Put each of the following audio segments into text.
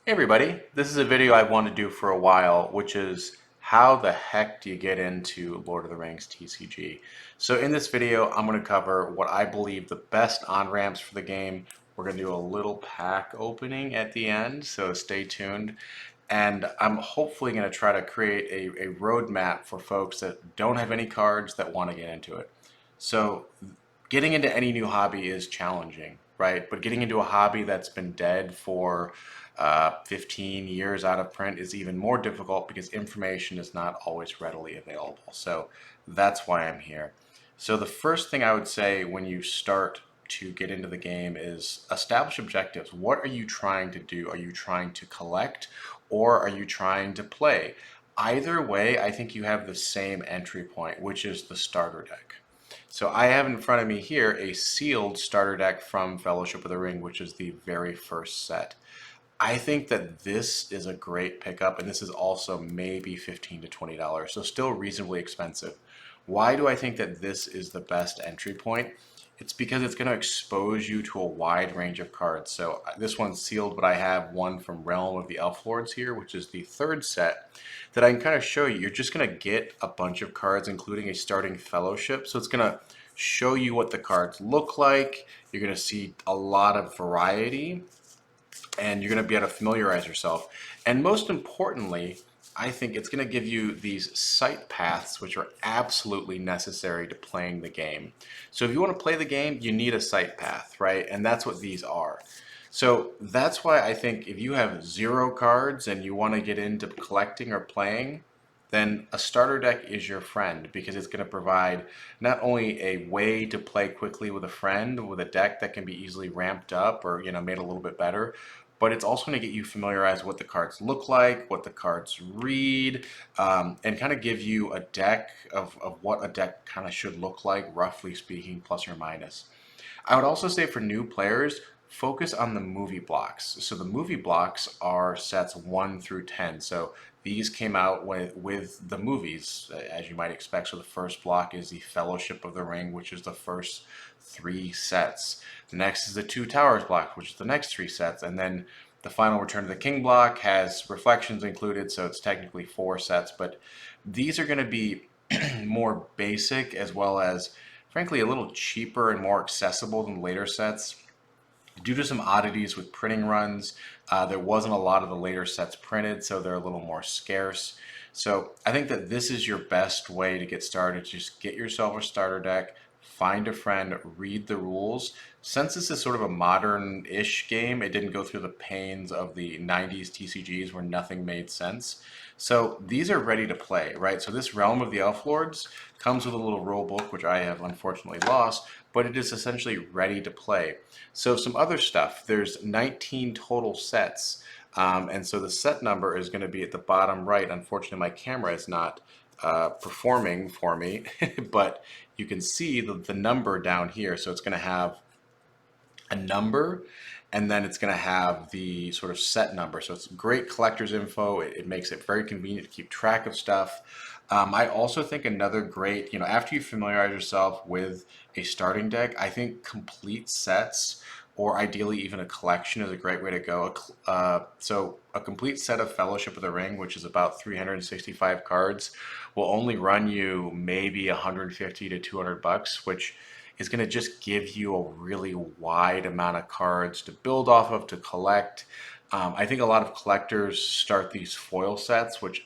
Hey everybody, this is a video I've wanted to do for a while, which is how the heck do you get into Lord of the Rings TCG? So in this video, I'm going to cover what I believe the best on-ramps for the game. We're going to do a little pack opening at the end, so stay tuned. And I'm hopefully going to try to create a roadmap for folks that don't have any cards that want to get into it. So getting into any new hobby is challenging, right? But getting into a hobby that's been dead for 15 years out of print is even more difficult because information is not always readily available. So that's why I'm here. So the first thing I would say when you start to get into the game is establish objectives. What are you trying to do? Are you trying to collect or are you trying to play? Either way, I think you have the same entry point, which is the starter deck. So I have in front of me here a sealed starter deck from Fellowship of the Ring, which is the very first set. I think that this is a great pickup, and this is also maybe $15 to $20, so still reasonably expensive. Why do I think that this is the best entry point? It's because it's going to expose you to a wide range of cards. So this one's sealed, but I have one from Realm of the Elf Lords here, which is the third set that I can kind of show you. You're just going to get a bunch of cards, including a starting fellowship. So it's going to show you what the cards look like. You're going to see a lot of variety and you're going to be able to familiarize yourself. And most importantly, I think it's going to give you these sight paths, which are absolutely necessary to playing the game. So if you want to play the game, you need a sight path, right? And that's what these are. So that's why I think if you have zero cards and you want to get into collecting or playing, then a starter deck is your friend because it's going to provide not only a way to play quickly with a friend with a deck that can be easily ramped up or made a little bit better, but it's also going to get you familiarized with what the cards look like, what the cards read, and kind of give you a deck of what a deck kind of should look like, roughly speaking, plus or minus. I would also say for new players, focus on the movie blocks. So the movie blocks are sets 1 through 10. So these came out with the movies, as you might expect. So the first block is the Fellowship of the Ring, which is the first 3 sets. The next is the Two Towers block, which is the next 3 sets. And then the final Return of the King block has reflections included, so it's technically 4 sets. But these are going to be more basic as well as frankly a little cheaper and more accessible than later sets. Due to some oddities with printing runs, there wasn't a lot of the later sets printed, so they're a little more scarce. So I think that this is your best way to get started. Just get yourself a starter deck, find a friend, read the rules. Since this is sort of a modern-ish game, it didn't go through the pains of the 90s TCGs where nothing made sense. So these are ready to play, right? So this Realm of the Elf Lords comes with a little rule book, which I have unfortunately lost, but it is essentially ready to play. So some other stuff, there's 19 total sets. And so the set number is going to be at the bottom right. Unfortunately, my camera is not performing for me, but you can see the number down here. So it's going to have a number and then it's going to have the sort of set number. So it's great collector's info. It makes it very convenient to keep track of stuff. I also think another great, after you familiarize yourself with a starting deck, I think complete sets or ideally even a collection is a great way to go. So a complete set of Fellowship of the Ring, which is about 365 cards, will only run you maybe 150 to 200 bucks, which is going to just give you a really wide amount of cards to build off of, to collect. I think a lot of collectors start these foil sets, which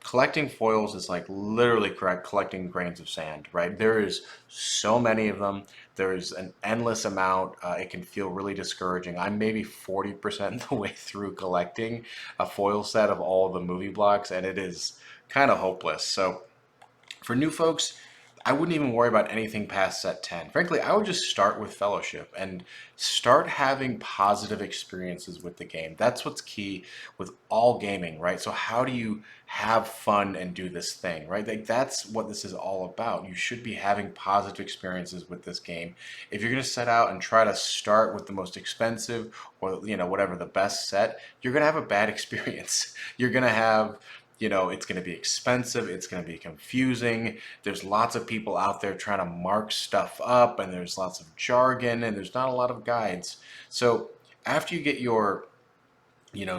collecting foils is like literally correct collecting grains of sand, right? There is so many of them. There's an endless amount. It can feel really discouraging. I'm maybe 40% the way through collecting a foil set of all the movie blocks, and it is kind of hopeless. So for new folks, I wouldn't even worry about anything past set 10. Frankly, I would just start with Fellowship and start having positive experiences with the game. That's what's key with all gaming, right? So how do you have fun and do this thing, right? Like that's what this is all about. You should be having positive experiences with this game. If you're going to set out and try to start with the most expensive or whatever the best set, you're going to have a bad experience. You're going to have it's going to be expensive, it's going to be confusing. There's lots of people out there trying to mark stuff up, and there's lots of jargon, and there's not a lot of guides. So after you get your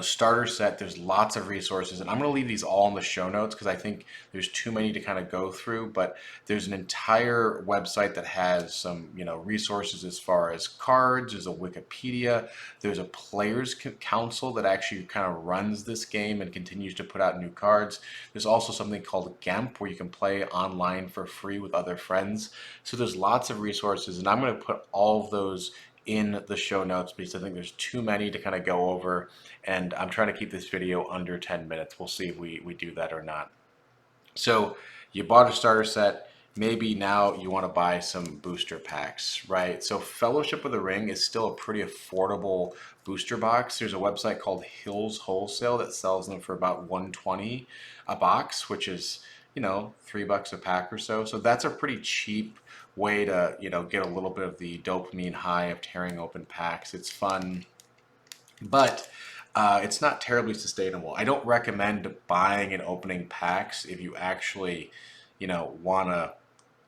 starter set. There's lots of resources, and I'm going to leave these all in the show notes because I think there's too many to kind of go through. But there's an entire website that has some, resources as far as cards. There's a Wikipedia. There's a players council that actually kind of runs this game and continues to put out new cards. There's also something called GEMP where you can play online for free with other friends. So there's lots of resources, and I'm going to put all of those in the show notes because I think there's too many to kind of go over, and I'm trying to keep this video under 10 minutes. We'll see if we do that or not. So you bought a starter set. Maybe now you want to buy some booster packs, right? So Fellowship of the Ring is still a pretty affordable booster box. There's a website called Hills Wholesale that sells them for about 120 a box, which is, $3 a pack or so. So that's a pretty cheap way to, get a little bit of the dopamine high of tearing open packs. It's fun, but it's not terribly sustainable. I don't recommend buying and opening packs if you actually, want to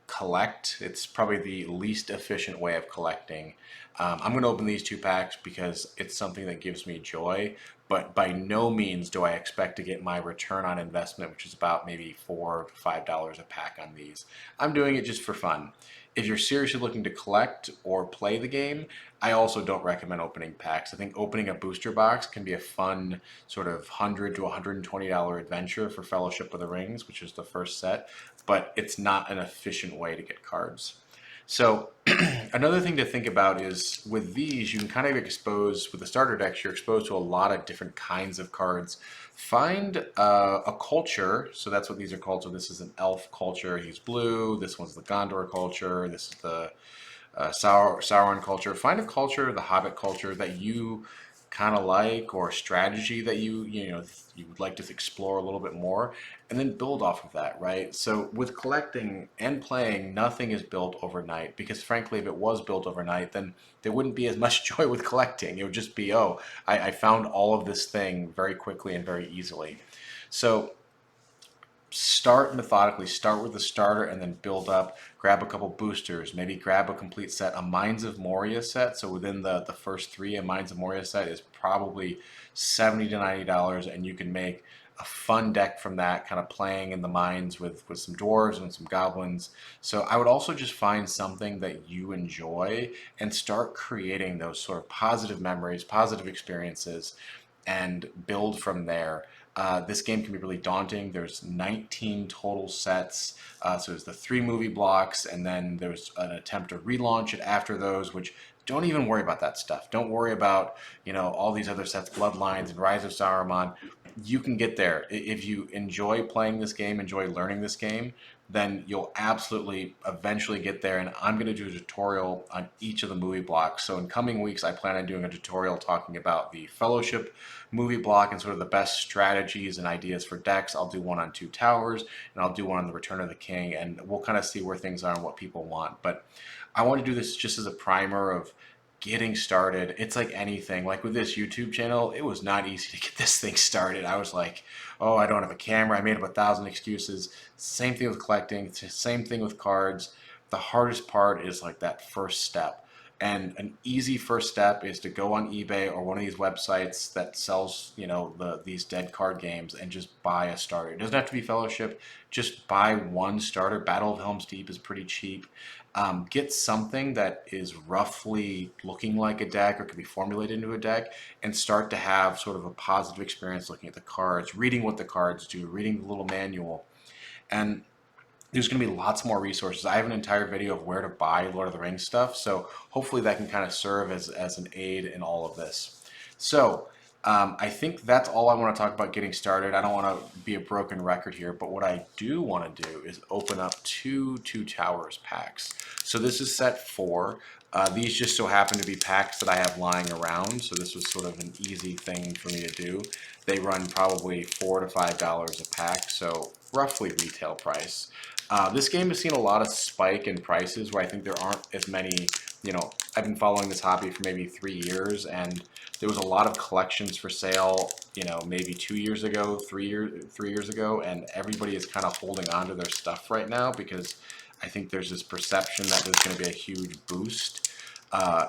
collect. It's probably the least efficient way of collecting. I'm going to open these two packs because it's something that gives me joy, but by no means do I expect to get my return on investment, which is about maybe $4 to $5 a pack on these. I'm doing it just for fun. If you're seriously looking to collect or play the game, I also don't recommend opening packs. I think opening a booster box can be a fun sort of $100 to $120 adventure for Fellowship of the Rings, which is the first set, but it's not an efficient way to get cards. So another thing to think about is with these, you can kind of expose, with the starter decks, you're exposed to a lot of different kinds of cards. Find a culture, so that's what these are called. So this is an elf culture, he's blue. This one's the Gondor culture. This is the Sauron culture. Find a culture, the Hobbit culture, that you kind of like, or a strategy that you would like to explore a little bit more, and then build off of that, right? So with collecting and playing, nothing is built overnight, because frankly, if it was built overnight, then there wouldn't be as much joy with collecting. It would just be, oh, I found all of this thing very quickly and very easily. So start methodically, start with the starter and then build up. Grab a couple boosters, maybe grab a complete set, a Mines of Moria set. So within the first three, a Mines of Moria set is probably $70 to $90, and you can make a fun deck from that, kind of playing in the mines with some dwarves and some goblins. So I would also just find something that you enjoy and start creating those sort of positive memories, positive experiences, and build from there. This game can be really daunting. There's 19 total sets. So there's the 3 movie blocks, and then there's an attempt to relaunch it after those, which don't even worry about that stuff. Don't worry about, all these other sets, Bloodlines and Rise of Saruman. You can get there. If you enjoy playing this game, enjoy learning this game, then you'll absolutely eventually get there. And I'm going to do a tutorial on each of the movie blocks. So in coming weeks, I plan on doing a tutorial talking about the Fellowship movie block and sort of the best strategies and ideas for decks. I'll do one on Two Towers, and I'll do one on the Return of the King, and we'll kind of see where things are and what people want. But I want to do this just as a primer of getting started. It's like anything. Like with this YouTube channel, it was not easy to get this thing started. I was like, oh, I don't have a camera. I made up 1,000 excuses. Same thing with collecting. Same thing with cards. The hardest part is like that first step. And an easy first step is to go on eBay or one of these websites that sells, these dead card games, and just buy a starter. It doesn't have to be Fellowship. Just buy one starter. Battle of Helm's Deep is pretty cheap. Get something that is roughly looking like a deck or can be formulated into a deck, and start to have sort of a positive experience looking at the cards, reading what the cards do, reading the little manual. And there's going to be lots more resources. I have an entire video of where to buy Lord of the Rings stuff, so hopefully that can kind of serve as an aid in all of this. So I think that's all I want to talk about getting started. I don't want to be a broken record here, but what I do want to do is open up two Towers packs. So this is set 4. These just so happen to be packs that I have lying around, so this was sort of an easy thing for me to do. They run probably $4 to $5 a pack, so roughly retail price. This game has seen a lot of spike in prices where I think there aren't as many, I've been following this hobby for maybe 3 years, and there was a lot of collections for sale, maybe 2 years ago, 3 years ago, and everybody is kind of holding on to their stuff right now because I think there's this perception that there's going to be a huge boost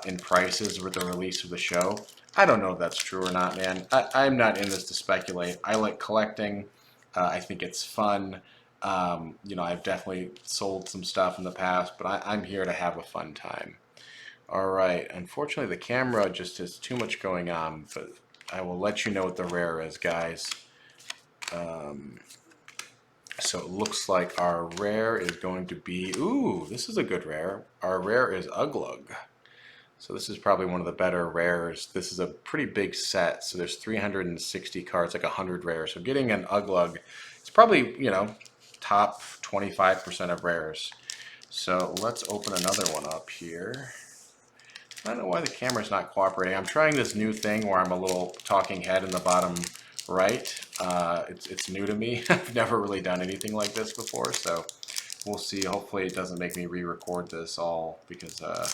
in prices with the release of the show. I don't know if that's true or not, man. I'm not in this to speculate. I like collecting. I think it's fun. I've definitely sold some stuff in the past, but I'm here to have a fun time. All right. Unfortunately, the camera just has too much going on, but I will let you know what the rare is, guys. So it looks like our rare is going to be, ooh, this is a good rare. Our rare is Uglug. So this is probably one of the better rares. This is a pretty big set, so there's 360 cards, like 100 rares. So getting an Uglug is probably, top 25% of rares. So let's open another one up here. I don't know why the camera's not cooperating. I'm trying this new thing where I'm a little talking head in the bottom right. It's new to me. I've never really done anything like this before, so we'll see. Hopefully it doesn't make me re-record this all because I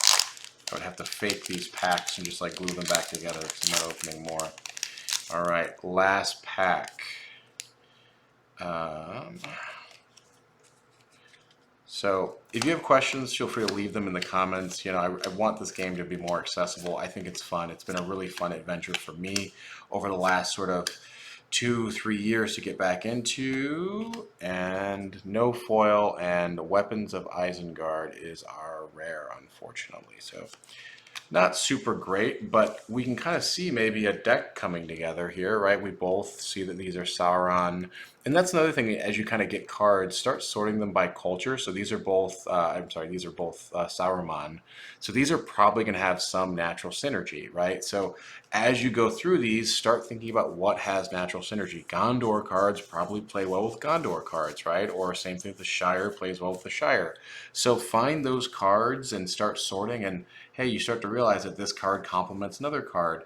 would have to fake these packs and just like glue them back together because I'm not opening more. All right, last pack. So if you have questions, feel free to leave them in the comments. I want this game to be more accessible. I think it's fun. It's been a really fun adventure for me over the last sort of 2-3 years to get back into. And no foil and Weapons of Isengard is our rare, unfortunately. So not super great, but we can kind of see maybe a deck coming together here, right? We both see that these are Sauron. And that's another thing, as you kind of get cards, start sorting them by culture. So these are both, these are both Sauron. So these are probably going to have some natural synergy, right? So as you go through these, start thinking about what has natural synergy. Gondor cards probably play well with Gondor cards, right? Or same thing with the Shire plays well with the Shire. So find those cards and start sorting, and hey, you start to realize that this card complements another card.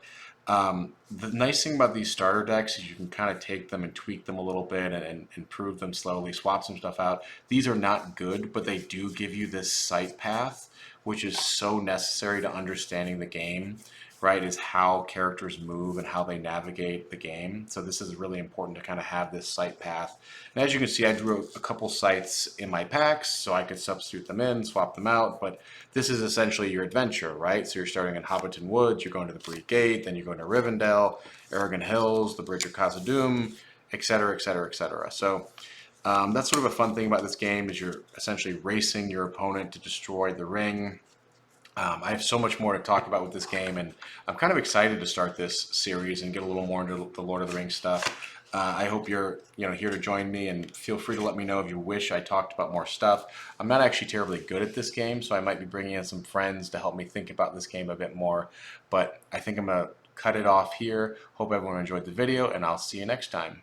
The nice thing about these starter decks is you can kind of take them and tweak them a little bit and improve them slowly, swap some stuff out. These are not good, but they do give you this sight path, which is so necessary to understanding the game, right? Is how characters move and how they navigate the game. So this is really important to kind of have this sight path. And as you can see, I drew a couple sites in my packs so I could substitute them in, swap them out, but this is essentially your adventure, right? So you're starting in Hobbiton Woods, you're going to the Bree Gate, then you're going to Rivendell, Aragon Hills, the Bridge of Khazad-dûm, etc., etc., etc. So that's sort of a fun thing about this game is you're essentially racing your opponent to destroy the ring. I have so much more to talk about with this game, and I'm kind of excited to start this series and get a little more into the Lord of the Rings stuff. I hope you're here to join me, and feel free to let me know if you wish I talked about more stuff. I'm not actually terribly good at this game, so I might be bringing in some friends to help me think about this game a bit more. But I think I'm gonna cut it off here. Hope everyone enjoyed the video, and I'll see you next time.